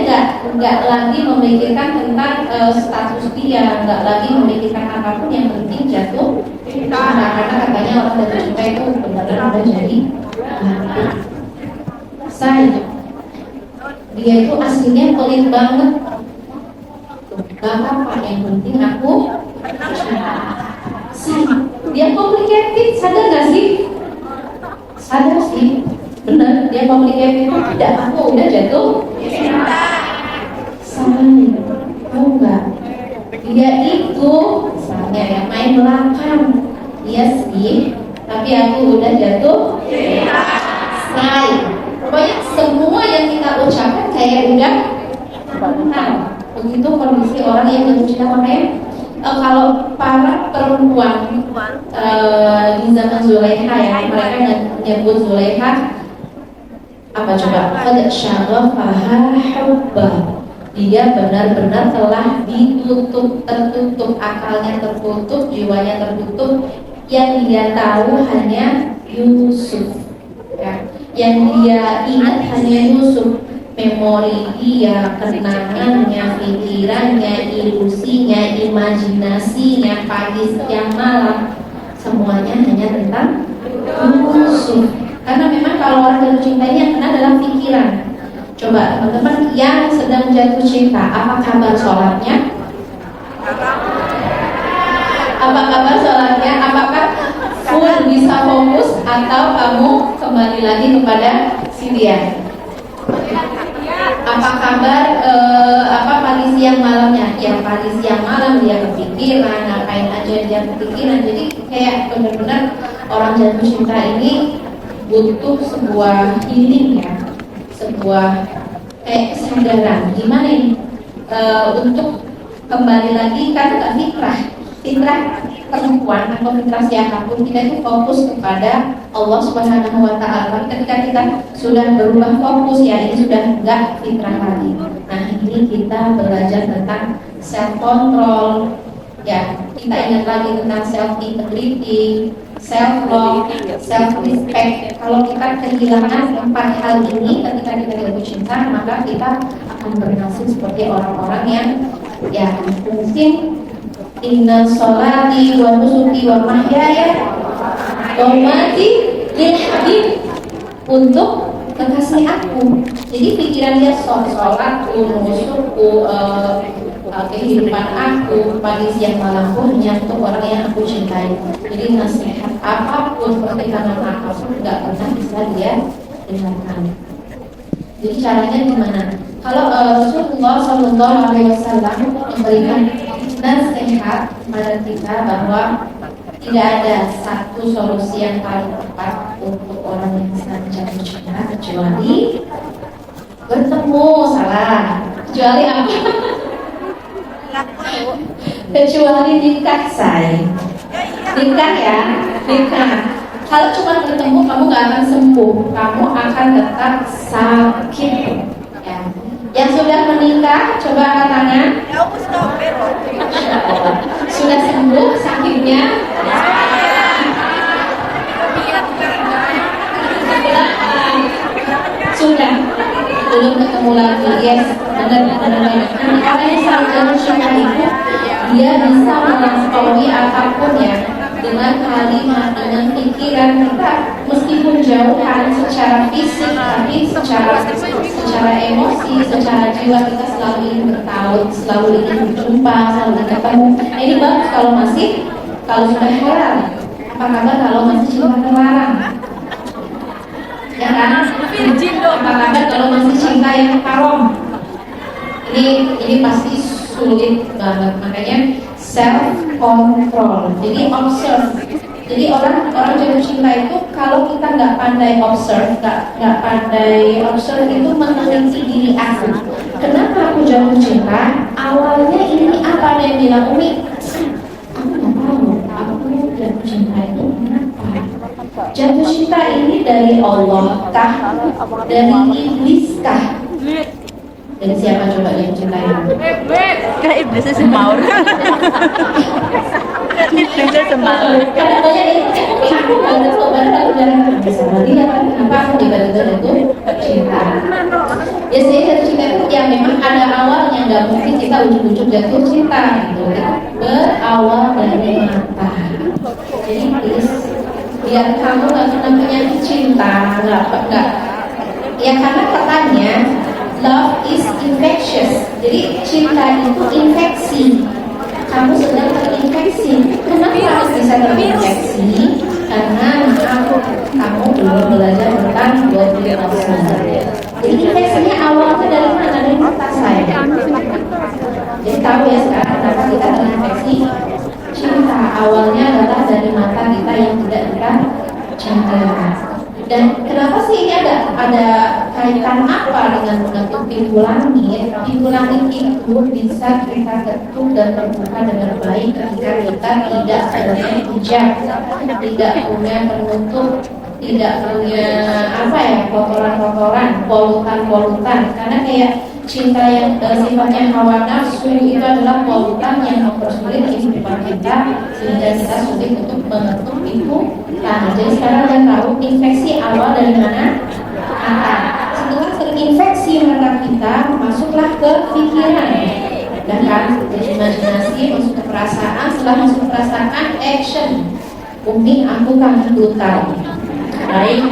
nggak lagi memikirkan tentang status dia, nggak lagi memikirkan apapun, yang penting jatuh cinta. Karena katanya orang jatuh cinta itu benar-benar udah jadi saya, dia itu aslinya pelit banget. Gak apa-apa, yang penting aku saya. Dia complicated, sadar gak sih? Sadar sih, bener, dia complicated. Tidak, aku udah jatuh cinta. Saya, tahu nggak? Dia itu misalnya ya main belakang, iya sih, tapi aku udah jatuh cinta. Saya, pokoknya semua yang kita ucapkan kayak udah benar. Begitu kondisi orang yang jatuh cinta. Makanya kalau para perempuan di zaman Zulaiha ya, mereka menyebut Zulaiha apa coba? Qad syaghafaha hubba. Dia benar-benar telah tertutup akalnya, tertutup jiwanya, tertutup. Yang dia tahu hanya Yusuf ya. Yang dia ingat hanya Yusuf. Memori dia, kenangannya, pikirannya, ilusinya, imajinasinya, pagi siang malam, semuanya hanya tentang Yusuf. Karena memang kalau orang jatuh cinta ini yang kena adalah pikiran. Coba teman-teman yang sedang jatuh cinta, apa kabar sholatnya? Apa kabar sholatnya? Apakah full bisa fokus atau kamu kembali lagi kepada si dia? Apa kabar pagi siang malamnya? Ya pagi siang malam dia kepikiran, ngapain aja dia kepikiran. Jadi kayak benar-benar orang jatuh cinta ini butuh sebuah healing ya, sebuah kayak kesadaran gimana ini untuk kembali lagi kan fikrah. fitrah perempuan atau fitrah siapapun, kita itu fokus kepada Allah Subhanahu wa Ta'ala. Tapi ketika kita sudah berubah fokus, ya ini sudah enggak fitrah lagi. Nah, ini kita belajar tentang self control, ya kita ingat lagi tentang self integrity, self love, self respect. Kalau kita kehilangan 4 hal ini ketika kita jatuh cinta, maka kita akan bernasib seperti orang-orang yang ya mungkin inna sholati wa nusuki wa mahyaya wa mamati lil habib, untuk kekasih aku. Jadi pikiran dia sholatku, nusukku, kehidupan aku pagi siang malam pun hanya untuk orang yang aku cintai. Jadi nasihat apapun, pertimbangan apapun nggak pernah bisa dia dengarkan. Jadi caranya gimana? Kalau Rasulullah Shallallahu Alaihi Wasallam memberikan nasihat pada kita bahwa tidak ada satu solusi yang paling tepat untuk orang yang sedang jatuh cinta kecuali bertemu, salah, kecuali apa? Kecuali nikah, say. Nikah ya, nikah. Kalau cuma bertemu, kamu gak akan sembuh, kamu akan tetap sakit. Ya. Yang sudah menikah, coba angkat tangan. Sudah sembuh sakitnya? Sudah. Belum ketemu lagi, yes. Benar-benar. Orang yang sangat cinta itu, dia bisa melampaui apapun ya, dengan kalimat, dengan pikiran kita, meskipun jauhan secara fisik, tapi secara emosi, secara jiwa kita selalu ingin bertaut, selalu ingin berjumpa, selalu ingin ketemu. Ini bagus kalau sudah halal. Apa kabar kalau masih cinta terlarang? Ya kan? Apa kabar kalau masih cinta yang haram? Ini pasti sulit banget. Makanya self control. Jadi observe. Jadi orang jatuh cinta itu kalau kita nggak pandai observe, nggak pandai observe itu meneliti diri aku. Kenapa aku jatuh cinta? Awalnya ini apa yang bilang Umi? Aku nggak tahu. Aku jatuh cinta itu kenapa? Jatuh cinta ini dari Allah kah? Dari iblis kah? Dan siapa coba jatuh cinta ini?
Kayak iblisnya semaur. Iblisnya semaur.
Kadang-kadang aku nggak tahu barang sama dia kan? Kenapa aku tiba-tiba jatuh cinta? Biasanya jatuh cinta itu ya memang ada awalnya, nggak mungkin kita ujuk-ujuk jatuh cinta gitu. Berawal dari mata. Jadi please, biar kamu nggak kena penyakit cinta, nggak. Ya karena katanya love is infectious. Jadi cinta itu infeksi. Kamu sedang terinfeksi. Kenapa harus bisa terinfeksi? Karena kamu belum belajar tentang body emotion. Jadi infeksinya awalnya dari mana? Dari mata saya. Jadi tahu ya sekarang kenapa kita terinfeksi cinta. Awalnya adalah dari mata kita yang tidak kita cinta. Dan kenapa sih ini ada kaitan apa dengan menutup pintu langit? Pintu langit itu bisa kita ketuk dan terbuka dengan baik ketika kita tidak punya hijab, tidak punya penutup, tidak punya kotoran-kotoran, polutan. Karena kayak cinta yang sifatnya hawa nafsu itu adalah polutan yang mempersulit kehidupan kita sehingga kita sulit untuk menutup pintu. Nah, jadi sekarang kita tahu infeksi awal dari mana? Mata. Setelah terinfeksi mata kita, masuklah ke pikiran. Dan kan, jadi imajinasi, masuk ke perasaan. Setelah masuk ke perasaan, action. Umi, aku kangen brutal. Baik.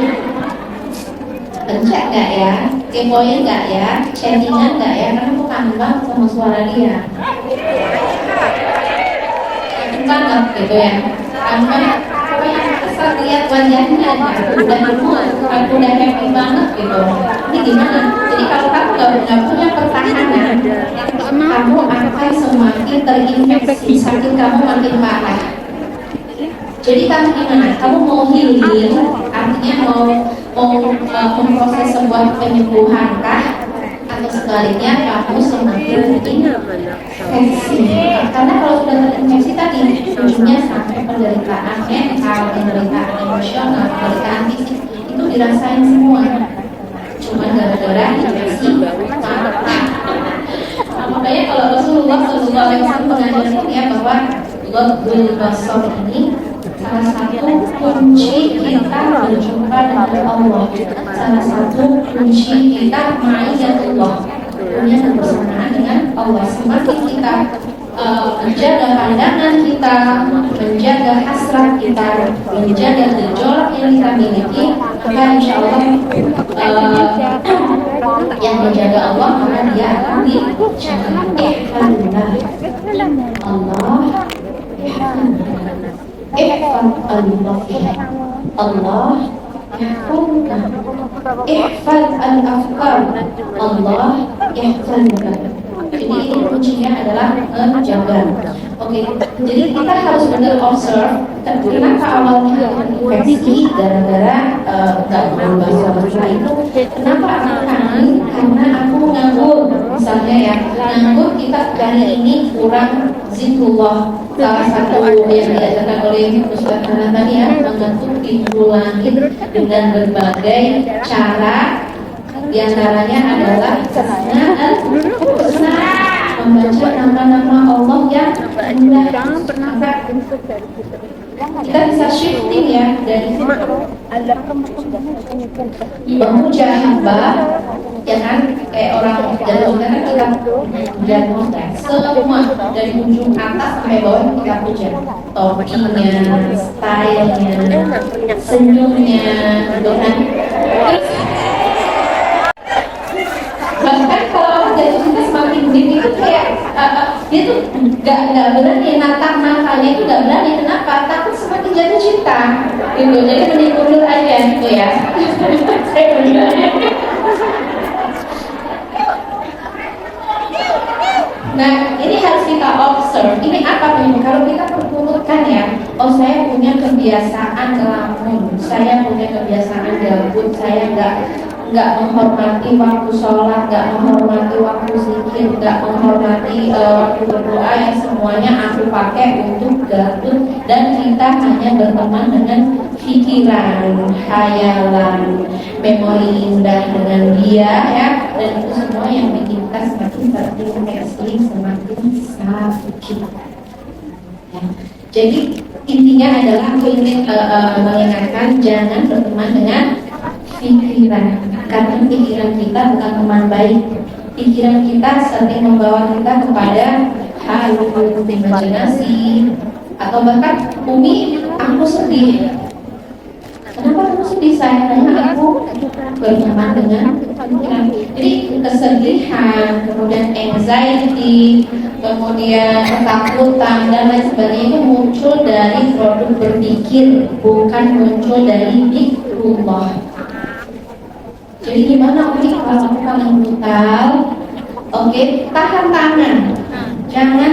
Pencet gak ya? Kepoin gak ya? Chattingan gak ya? Karena aku kangen banget sama suara dia. Kangen banget gitu ya. Kangen banget. Asal lihat wajahnya, aku udah happy banget gitu. Ini gimana? Jadi kalau kamu nggak punya pertahanan, kamu akan semakin terinfeksi, sakit kamu makin parah. Jadi kamu gimana? Kamu mau healing, artinya mau memproses sebuah penyembuhan kah? atau sebaliknya kamu semakin terinfeksi. Karena kalau sudah terinfeksi tadi ujungnya sampai penderitaan mental, penderitaan emosional, penderitaan fisik itu dirasain semua. Cuma gara-gara infeksi mata. Makanya kalau Rasulullah SAW mengajarkan ya bahwa Ghaddul basar ini salah satu kunci kita berjumpa dengan Allah, salah satu kunci kita ma'iyatullah, punya kebersamaan dengan Allah. Semakin kita menjaga pandangan kita, menjaga hasrat kita, menjaga gejolak yang kita miliki, maka insya Allah yang menjaga Allah maka dia akan dijaga. Allah Allah yahfazka, ihfaz al-afkar, Allah yahfazka. Jadi ini kuncinya adalah menjaga. Oke, jadi kita harus benar observe kenapa awalnya infeksi gara-gara gangguan bahasa itu. Kenapa aku kangen? Karena aku nganggur. Misalnya ya, nganggur kita kali ini kurang zikrullah. Salah satu yang diajarkan oleh Ustaz Hana tadi ya, mengetuk pintu langit dengan berbagai cara. Di antaranya adalah membaca nama-nama Allah yang indah. Kita bisa shifting ya dari memuja hamba, ya kan, kayak orang jalur kan kita jalur semua dari ujung atas sampai bawah kita puja, topinya, stylenya, senyumnya, gitu kan. Terus bahkan kalau orang jatuh cinta semakin deep itu kayak dia tuh gak berani natap matanya, itu gak berani. Kenapa? Takut semakin jatuh cinta gitu. Jadi mending mundur aja gitu ya. Saya berani. Nah ini harus kita observe. Ini apa nih? Kalau kita perturutkan ya, oh saya punya kebiasaan ngelamun, saya punya kebiasaan gabut, saya nggak menghormati waktu sholat, nggak menghormati waktu zikir, nggak menghormati waktu berdoa, yang semuanya aku pakai untuk gabut, dan kita hanya berteman dengan pikiran, khayalan, memori indah dengan dia ya, dan itu semua yang bikin kita semakin terinfeksi, semakin sakit. Ya. Jadi intinya adalah aku ingin mengingatkan jangan berteman dengan pikiran, karena pikiran kita bukan teman baik. Pikiran kita sering membawa kita kepada halu, imajinasi, atau bahkan Umi, aku sedih. Kenapa kamu sedih sayang? Karena aku berteman dengan pikiran. Jadi kesedihan, kemudian anxiety, kemudian ketakutan dan lain sebagainya itu muncul dari produk berpikir, bukan muncul dari zikrullah. Jadi gimana Umi kalau aku paling brutal? Oke, tahan tangan, jangan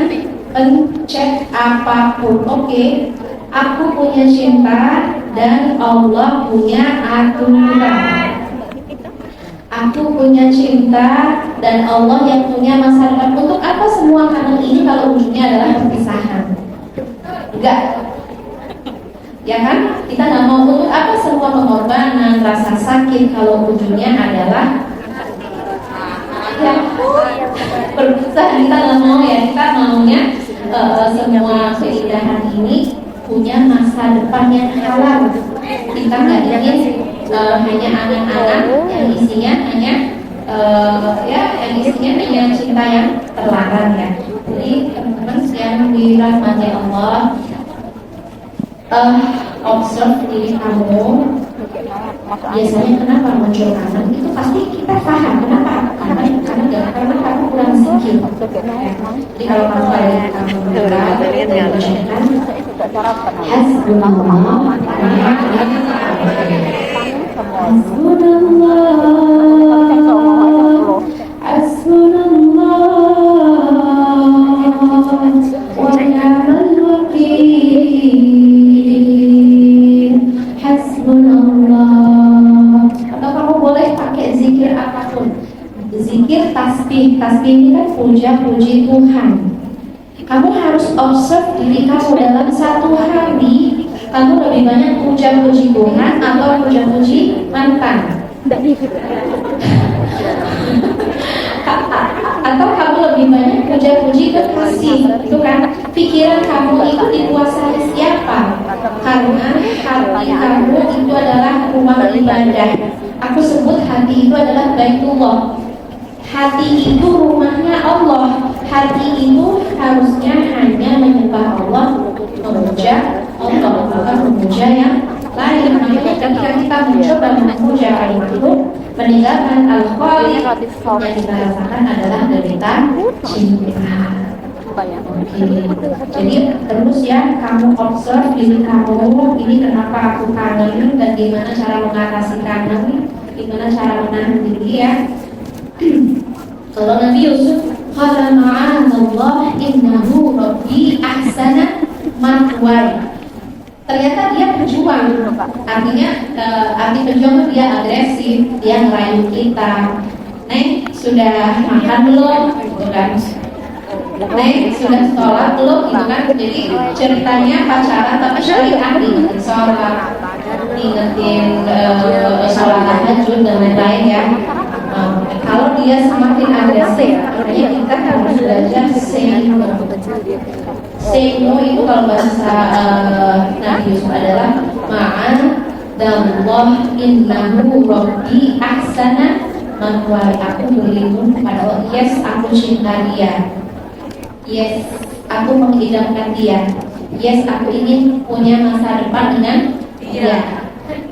pencet apapun. Oke, aku punya cinta dan Allah punya aturan. Aku punya cinta dan Allah yang punya masa depan. Untuk apa semua kangen ini kalau ujungnya adalah perpisahan? Enggak. Ya kan? Kita nggak mau. Untuk apa semua pengorbanan, rasa sakit kalau ujungnya adalah ya perpisahan? Kita nggak mau ya. Kita maunya semua keindahan ini punya masa depan yang halal. Kita nggak ingin hanya angan-angan yang isinya hanya yang isinya hanya cinta yang terlarang ya. Jadi teman-teman yang dirahmati Allah, observe diri kamu. Biasanya kenapa muncul kangen? Itu pasti kita paham kenapa. Karena kamu kurang zikir. Jadi kalau kamu ada kamu mengucapkan hasbunallah, hasbunallah wa ni'mal wakil, hasbunallah. Atau kamu boleh pakai zikir apapun. zikir, tasbih. Tasbih ini kan puja-puji Tuhan. Kamu harus observe diri kamu dalam satu hari. Kamu lebih banyak puja-puji Tuhan atau puja-puji mantan? Atau kamu lebih banyak puja-puji kekasih? Itu kan pikiran kamu itu dikuasai siapa? Karena hati kamu itu adalah rumah ibadah. Aku sebut hati itu adalah Baitullah. Hati itu rumahnya Allah. Hati itu harusnya hanya menyembah Allah, memuja Allah, bukan memuja yang lain. Makanya ketika kita mencoba memuja yang itu, meninggalkan al-khaliq, yang kita rasakan adalah derita cinta. Jadi terus ya, kamu observe diri kamu, ini kenapa aku kangen dan gimana cara mengatasi kangen, gimana cara menahan diri ya. Kalau Nabi Yusuf qala ma'adallah innahu rabbi ahsana mathwaya. Ternyata dia berjuang. Artinya arti berjuang dia agresif, dia ngerayu kita. Neng sudah makan belum? Gitu kan. Neng sudah sekolah belum? Gitu kan. Jadi ceritanya pacaran tapi syariat, ingetin sholat, ingetin sholat tahajud dan lain-lain ya. Kalau dia semakin agresif, artinya kita harus belajar say no. Say no itu kalau bahasa Nabi Yusuf adalah ma'adallah innahu rabbi ahsana mathwaya. Aku berlindung kepada Allah. Yes, aku cinta dia. Yes, aku mengidamkan dia. Yes, aku ingin punya masa depan dengan dia.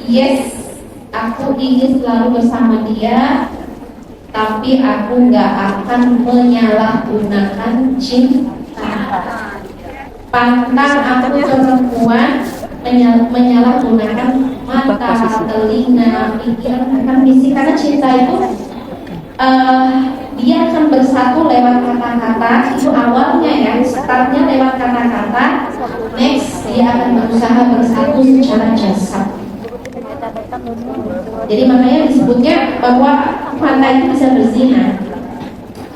Yes, aku ingin selalu bersama dia. Tapi aku gak akan menyalahgunakan cinta. Pantang aku perempuan menyalahgunakan mata, telinga, pikiran, bahkan fisik. Karena cinta itu dia akan bersatu lewat kata-kata. Itu awalnya ya, startnya lewat kata-kata. Next dia akan berusaha bersatu secara jasad. Jadi makanya disebutnya bahwa mata itu bisa berzina.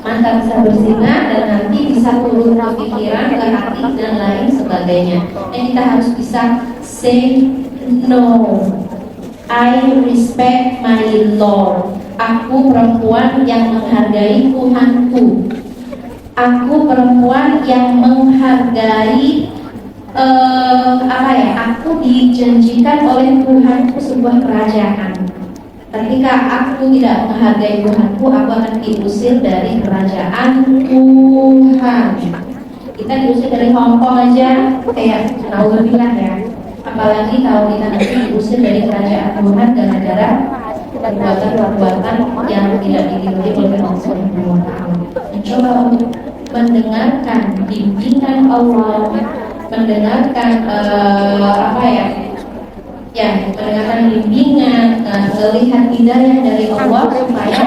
Mata bisa berzina dan nanti bisa turun ke pikiran, ke hati dan lain sebagainya. Dan kita harus bisa say no. I respect my Lord. Aku perempuan yang menghargai Tuhanku. Aku perempuan yang menghargai aku dijanjikan oleh Tuhanku sebuah kerajaan. Ketika aku tidak menghargai Tuhanku, aku akan diusir dari kerajaan Tuhan. Kita diusir dari Hongkong aja kayak naudzubillah ya. Apalagi kalau kita nanti diusir dari kerajaan Tuhan gara-gara perbuatan-perbuatan yang tidak diridhoi oleh Allah Subhanahu wa taala. Mencoba untuk mendengarkan bimbingan Allah, mendengarkan mendengarkan bimbingan, melihat hidayah dari Allah supaya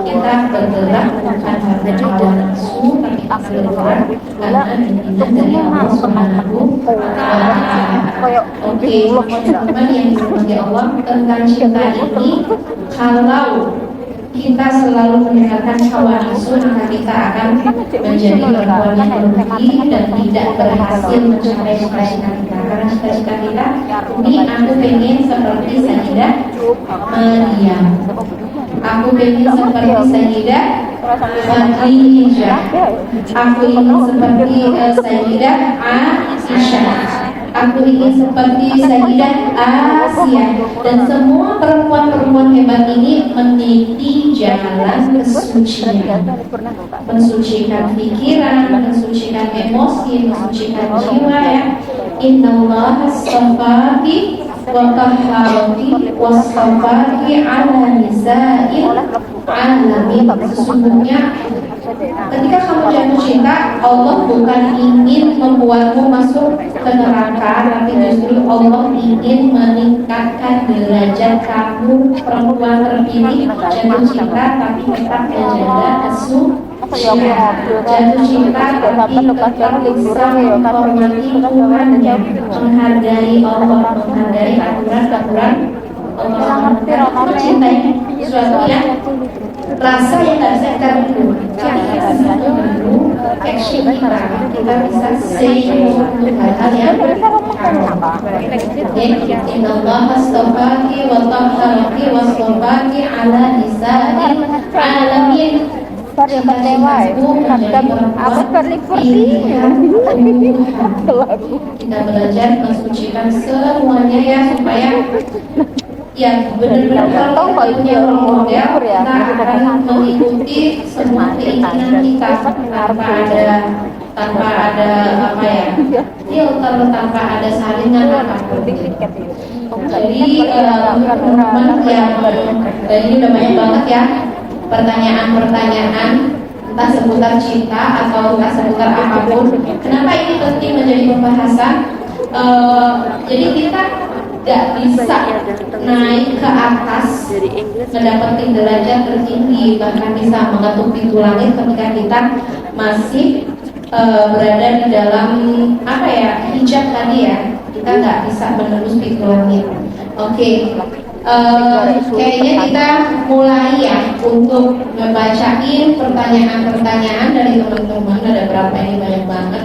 kita bergerak bukan karena hawa nafsu tapi bergerak karena bimbingan dari Allah Subhanahu wa taala. Oke, teman-teman yang dirahmati Allah, tentang cinta ini, kalau kita selalu mendengarkan hawa nafsu, maka kita akan menjadi perempuan yang merugi dan tidak berhasil mencapai cita-cita kita. Karena cita-cita kita, ini aku pengen seperti Sayyidah Maryam, aku pengen seperti Sayyidah Khadijah, aku ingin seperti Sayyidah Aisyah, aku ingin seperti Sayyidah Asia. Dan semua perempuan-perempuan hebat ini meniti jalan kesucian, mensucikan pikiran, mensucikan emosi, mensucikan jiwa ya. Innallaha astafaki wa tahharaki wastafaki ala nisa'il alamin. Sesungguhnya ketika kamu jatuh cinta, Allah bukan ingin membuatmu masuk ke neraka, tapi justru Allah ingin meningkatkan derajat kamu. Perempuan terpilih jatuh cinta tapi tetap menjaga kesucian. Jatuh cinta tapi tetap bisa menghormati Tuhannya, menghargai Allah, menghargai aturan-aturan Allah. Cinta ini sesuatu yang rasa yang nggak bisa kita bendung. Tapi kita bisa membendung action kita bisa say no untuk hal-hal yang Inna Allah astafaki wa tahharaki wa astafaki ala nisa'il alamin. Kita belajar mensucikan semuanya ya, supaya ya benar-benar kalau punya role model kita akan mengikuti semua keinginan kita tanpa ada apa ya filter, tanpa ada saringan apapun. Jadi teman-teman yang tadi udah banyak banget ya pertanyaan-pertanyaan, entah seputar cinta atau entah seputar apapun. Kenapa ini penting menjadi pembahasan? Jadi kita gak bisa naik ke atas mendapatkan derajat tertinggi, bahkan bisa mengetuk pintu langit ketika kita masih berada di dalam apa ya, hijab tadi ya. Kita nggak bisa menembus pintu langit. Oke. Kayaknya kita mulai ya untuk membacain pertanyaan-pertanyaan dari teman-teman. Ada berapa ini, banyak banget.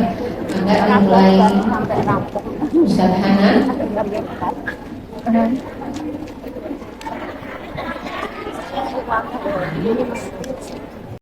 Angga dimulai Ustaz Hanan.